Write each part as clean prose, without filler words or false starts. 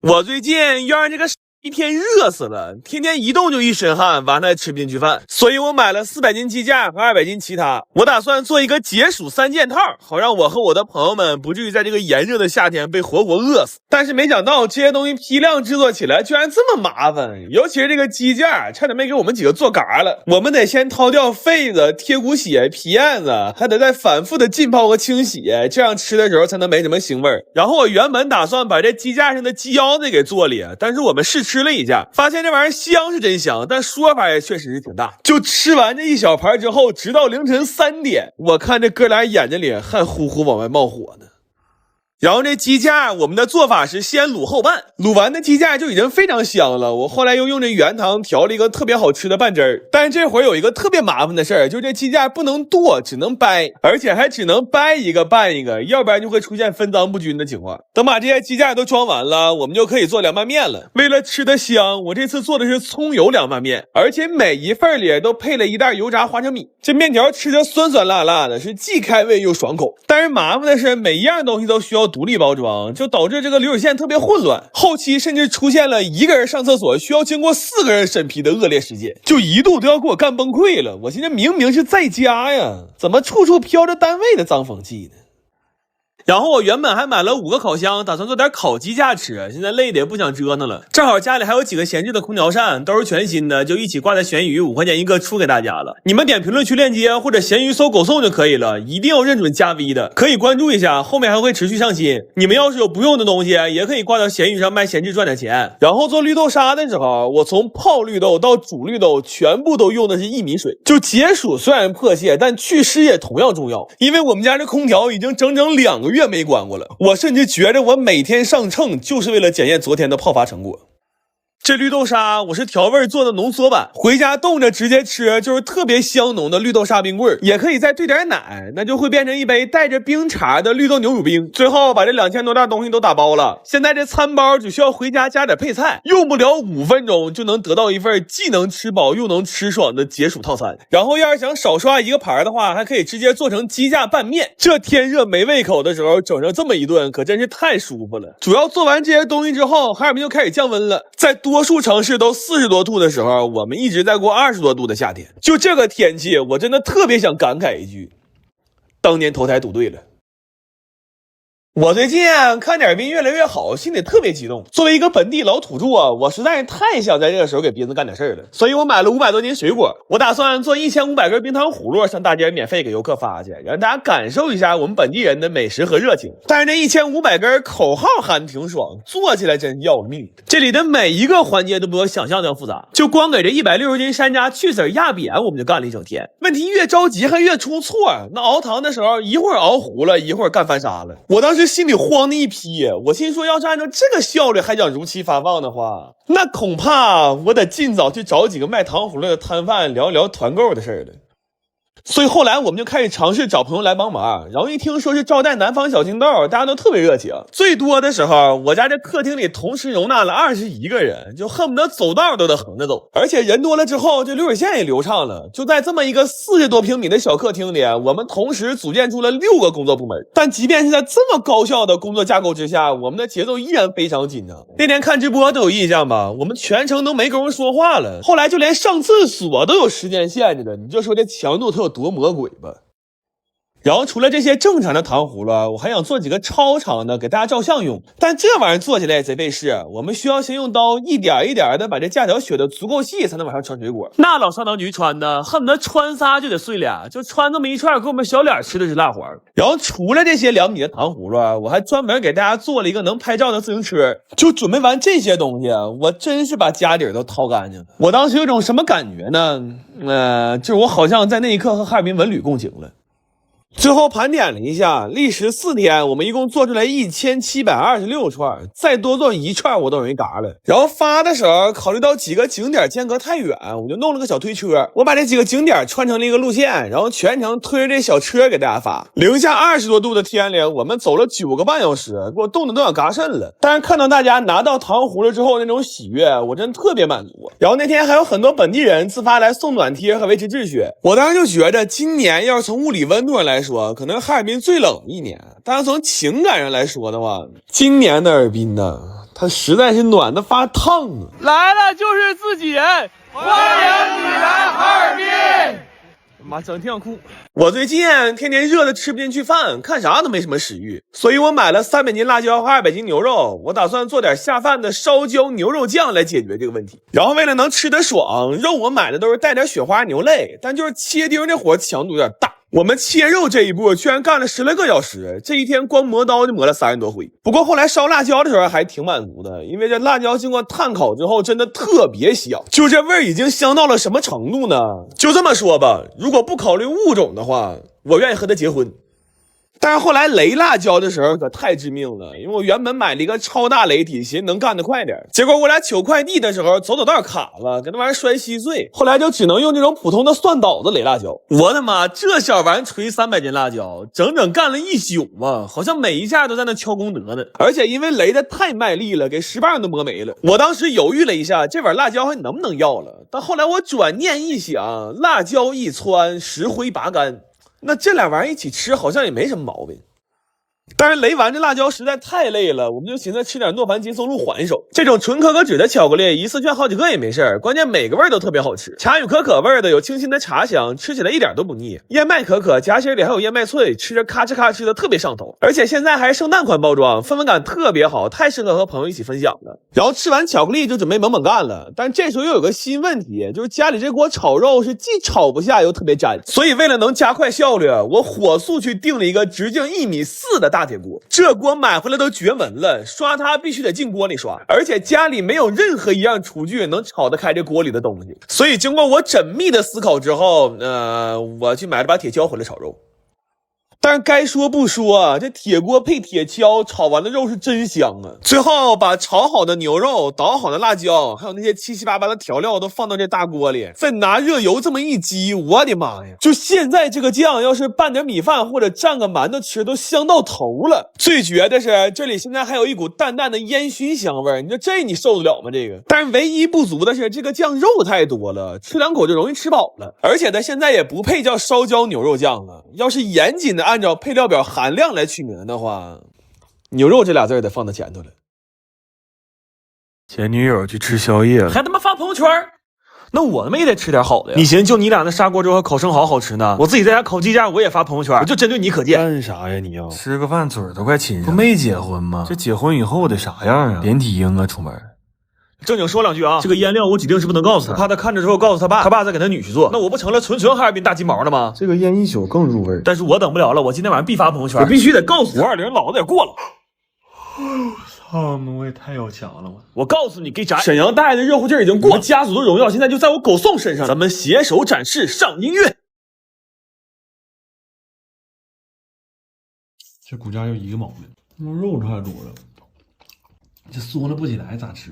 我最近院儿这个一天热死了，天天一动就一身汗，晚上也吃不进去饭，所以我买了400斤鸡架和200斤其他。我打算做一个解暑3件套，好让我和我的朋友们不至于在这个炎热的夏天被活活饿死。但是没想到这些东西批量制作起来居然这么麻烦，尤其是这个鸡架，差点没给我们几个做嘎了。我们得先掏掉肺子、贴骨血、皮燕子，还得再反复的浸泡和清洗，这样吃的时候才能没什么腥味儿。然后我原本打算把这鸡架上的鸡腰子给做了，但是我们试吃了一下，发现这玩意儿香是真香，但说法也确实是挺大。就吃完这一小盘之后，直到凌晨3点，我看这哥俩眼睛里汗呼呼往外冒火呢。然后这鸡架我们的做法是先卤后拌，卤完的鸡架就已经非常香了。我后来又用这原汤调了一个特别好吃的拌汁儿，但是这会儿有一个特别麻烦的事儿，就是这鸡架不能剁，只能掰，而且还只能掰一个拌一个，要不然就会出现分赃不均的情况。等把这些鸡架都装完了，我们就可以做凉拌面了。为了吃得香，我这次做的是葱油凉拌面，而且每一份里都配了一袋油炸花生米。这面条吃着酸酸辣辣的，是既开胃又爽口。但是麻烦的是，每一样东西都需要独立包装，就导致这个流水线特别混乱，后期甚至出现了一个人上厕所需要经过4个人审批的恶劣事件，就一度都要给我干崩溃了。我寻思明明是在家呀，怎么处处飘着单位的脏风气呢？然后我原本还买了5个烤箱，打算做点烤鸡架吃，现在累的也不想折腾了。正好家里还有几个闲置的空调扇，都是全新的，就一起挂在闲鱼5块钱一个出给大家了。你们点评论区链接或者闲鱼搜狗送就可以了，一定要认准加 V 的，可以关注一下，后面还会持续上新。你们要是有不用的东西，也可以挂到闲鱼上卖闲置赚点钱。然后做绿豆沙的时候，我从泡绿豆到煮绿豆全部都用的是薏米水，就解暑虽然迫切，但祛湿也同样重要。因为我们家这空调已经整整2个月没关过了，我甚至觉得我每天上秤就是为了检验昨天的泡发成果。这绿豆沙我是调味做的浓缩版，回家冻着直接吃，就是特别香浓的绿豆沙冰棍，也可以再兑点奶，那就会变成一杯带着冰碴的绿豆牛乳冰。最后把这2000多袋东西都打包了，现在这餐包只需要回家加点配菜，用不了5分钟就能得到一份既能吃饱又能吃爽的解暑套餐。然后要是想少刷一个盘的话，还可以直接做成鸡架拌面，这天热没胃口的时候整上这么一顿可真是太舒服了。主要做完这些东西之后，哈尔滨就开始降温了，在多数城市都40多度的时候，我们一直在过20多度的夏天。就这个天气，我真的特别想感慨一句，当年投胎赌对了。我最近看点兵越来越好，心里特别激动。作为一个本地老土著我实在是太想在这个时候给斌子干点事了，所以我买了500多斤水果，我打算做1500根冰糖葫芦上大街免费给游客发去，让大家感受一下我们本地人的美食和热情。但是这1500根口号喊挺爽，做起来真要命。这里的每一个环节都比我想象的复杂，就光给这160斤山楂去籽压扁，我们就干了一整天。问题越着急还越出错，那熬糖的时候一会儿熬糊了，一会儿干翻沙了。我当时心里慌的一批，我心说要是按照这个效率还想如期发放的话，那恐怕我得尽早去找几个卖糖葫芦的摊贩聊一聊团购的事了。所以后来我们就开始尝试找朋友来帮忙，然后一听说是招待南方小青豆，大家都特别热情。最多的时候，我家这客厅里同时容纳了21个人，就恨不得走道都得横着走。而且人多了之后，这流水线也流畅了。就在这么一个40多平米的小客厅里，我们同时组建出了6个工作部门。但即便是在这么高效的工作架构之下，我们的节奏依然非常紧张。那天看直播都有印象吧，我们全程都没工夫说话了，后来就连上厕所都有时间限制的，你就说这强度它有多魔鬼吧。然后除了这些正常的糖葫芦，我还想做几个超长的给大家照相用，但这玩意儿做起来也贼费事，我们需要先用刀一点一点的把这架条削得足够细才能往上穿水果。那老上当局穿的恨不得穿仨就得碎俩，就穿这么一串给我们小脸吃的是蜡黄。然后除了这些2米的糖葫芦，我还专门给大家做了一个能拍照的自行车。就准备完这些东西，我真是把家底都掏干净了。我当时有种什么感觉呢？就是我好像在那一刻和哈尔滨文旅共情了。最后盘点了一下，历时4天，我们一共做出来1726串，再多做1串我都容易嘎了。然后发的时候，考虑到几个景点间隔太远，我就弄了个小推车，我把这几个景点串成了一个路线，然后全程推着这小车给大家发。零下20多度的天里，我们走了9个半小时，给我冻得都想嘎肾了。但是看到大家拿到糖葫芦之后那种喜悦，我真特别满足。然后那天还有很多本地人自发来送暖贴和维持秩序，我当时就觉得今年要是从物理温度上来说，可能哈尔滨最冷一年，但是从情感上来说的话，今年的哈尔滨呢，它实在是暖得发烫啊！来了就是自己人，欢迎你来哈尔滨。妈，整挺想哭。我最近天天热的吃不进去饭，看啥都没什么食欲，所以我买了300斤辣椒和200斤牛肉，我打算做点下饭的烧焦牛肉酱来解决这个问题。然后为了能吃得爽，肉我买的都是带点雪花牛肋，但就是切丁的活强度有点大。我们切肉这一步居然干了10来个小时，这一天光磨刀就磨了30多回。不过后来烧辣椒的时候还挺满足的，因为这辣椒经过炭烤之后真的特别香，就这味儿已经香到了什么程度呢？就这么说吧，如果不考虑物种的话，我愿意和他结婚。但是后来雷辣椒的时候可太致命了，因为我原本买了一个超大雷体，寻思能干得快点，结果我俩取快递的时候走道卡了，给那玩意儿摔稀碎，后来就只能用这种普通的蒜捣的雷辣椒。我的妈，这小玩意儿锤300斤辣椒，整整干了一宿啊，好像每一下都在那敲功德呢。而且因为雷的太卖力了，给石棒都磨没了。我当时犹豫了一下，这碗辣椒还能不能要了？但后来我转念一想，辣椒一窜，石灰拔干，那这俩玩意儿一起吃好像也没什么毛病。但是雷完这辣椒实在太累了，我们就寻思吃点诺凡金松露缓手。这种纯可可脂的巧克力一次圈好几个也没事儿，关键每个味儿都特别好吃。茶与可可味的有清新的茶香，吃起来一点都不腻。燕麦可可夹心里还有燕麦脆，吃着咔哧咔哧的特别上头。而且现在还是圣诞款包装，氛围感特别好，太适合和朋友一起分享了。然后吃完巧克力就准备猛猛干了，但这时候又有个新问题，就是家里这锅炒肉是既炒不下又特别粘，所以为了能加快效率，我火速去订了一个直径1.4米的大铁锅。这锅买回来都绝文了，刷它必须得进锅里刷，而且家里没有任何一样厨具能炒得开这锅里的东西。所以经过我缜密的思考之后，我去买了把铁锹回来炒肉。但是该说不说啊，这铁锅配铁锹炒完的肉是真香啊！最后把炒好的牛肉、捣好的辣椒，还有那些七七八八的调料都放到这大锅里，再拿热油这么一激，我的妈呀！就现在这个酱，要是拌点米饭或者蘸个馒头吃，都香到头了。最绝的是，这里现在还有一股淡淡的烟熏香味，你说这你受得了吗？这个，但是唯一不足的是，这个酱肉太多了，吃2口就容易吃饱了，而且它现在也不配叫烧焦牛肉酱了。要是严谨的按照配料表含量来取名的话，牛肉这俩字得放到前头了。前女友去吃宵夜了，还他妈发朋友圈，那我他妈也得吃点好的呀。你寻思就你俩那砂锅粥和烤生蚝好吃呢，我自己在家烤鸡架我也发朋友圈，我就针对你可见。干啥呀你要吃个饭嘴都快亲上，不没结婚吗？这结婚以后得啥样啊？连体婴啊出门。正经说2句啊，这个腌料我指定是不能告诉他，怕他看着之后告诉他爸，他爸再给他女婿做，那我不成了纯哈尔滨大金毛了吗？这个腌一宿更入味，但是我等不了了，我今天晚上必发朋友圈，我必须得告诉520老子也过了。操，我也太要强了！我告诉你，给咱沈阳大爷的热乎劲儿已经过了，家族的荣耀现在就在我狗宋身上，咱们携手展示，上音乐。这骨架就一个毛病，肉太多了，这缩了不起来咋吃？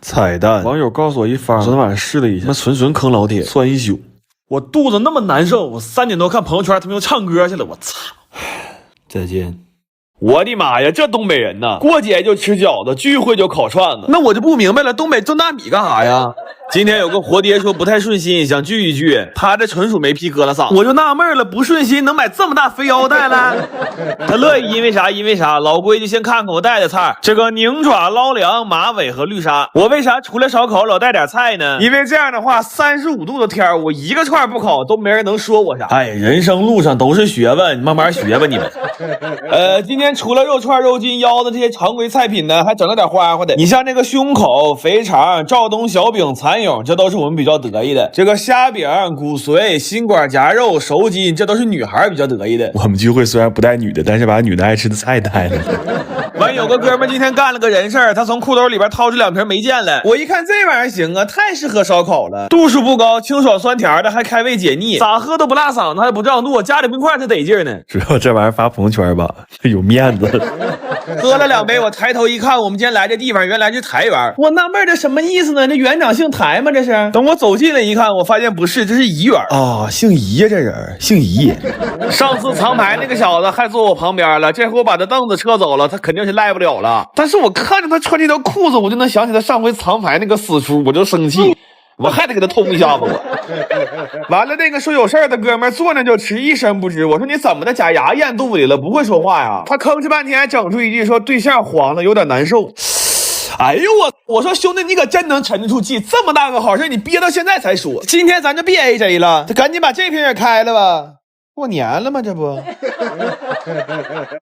彩蛋，网友告诉我一方，昨天晚上试了一下，那纯坑老铁，窜一宿。我肚子那么难受，我3点多看朋友圈，他们又唱歌去了，我操！再见。我的妈呀，这东北人呐，过节就吃饺子，聚会就烤串子，那我就不明白了，东北种大米干啥呀？今天有个活爹说不太顺心，想聚一聚，他这纯属没皮割了嗓，我就纳闷了，不顺心能买这么大肥腰带来？他乐意，因为啥？因为啥？老规矩，先看看我带的菜，这个宁爪、捞梁、马尾和绿沙。我为啥除了烧烤老带点菜呢？因为这样的话，35度的天我一个串不烤都没人能说我啥。哎，人生路上都是学问，你慢慢学吧你们。今天除了肉串、肉筋、腰子这些常规菜品呢，还整了点花花的。你像这个胸口、肥肠、肇东小饼、蚕蛹，这都是我们比较得意的。这个虾饼、骨髓、心管夹肉、熟筋，这都是女孩比较得意的。我们聚会虽然不带女的，但是把女的爱吃的菜带了。完，有个哥们今天干了个人事儿，他从裤兜里边掏出2瓶梅见来。我一看这玩意儿行啊，太适合烧烤了，度数不高，清爽酸甜的，还开胃解腻，咋喝都不辣嗓子，还不胀肚，加点冰块才得劲呢。主要这玩意儿发朋友圈吧，有面子。喝了2杯，我抬头一看，我们今天来这地方原来是台园。我纳闷这什么意思呢？这园长姓台吗？这是？等我走近了一看，我发现不是，这是怡园啊，姓怡呀，这人姓怡。上次藏牌那个小子还坐我旁边了，这回我把他凳子撤走了，他肯定是赖不了了。但是我看着他穿这条裤子，我就能想起他上回藏牌那个死出，我就生气。我还得给他通一下子我。完了，那个说有事儿的哥们坐那就迟，一声不吱。我说你怎么的，假牙咽肚里了，不会说话呀？他吭哧半天，整出一句说对象黄了，有点难受。哎呦我说兄弟，你可真能沉得住气，这么大个好事你憋到现在才说。今天咱就别 AJ 了，赶紧把这瓶也开了吧，过年了吗？这不。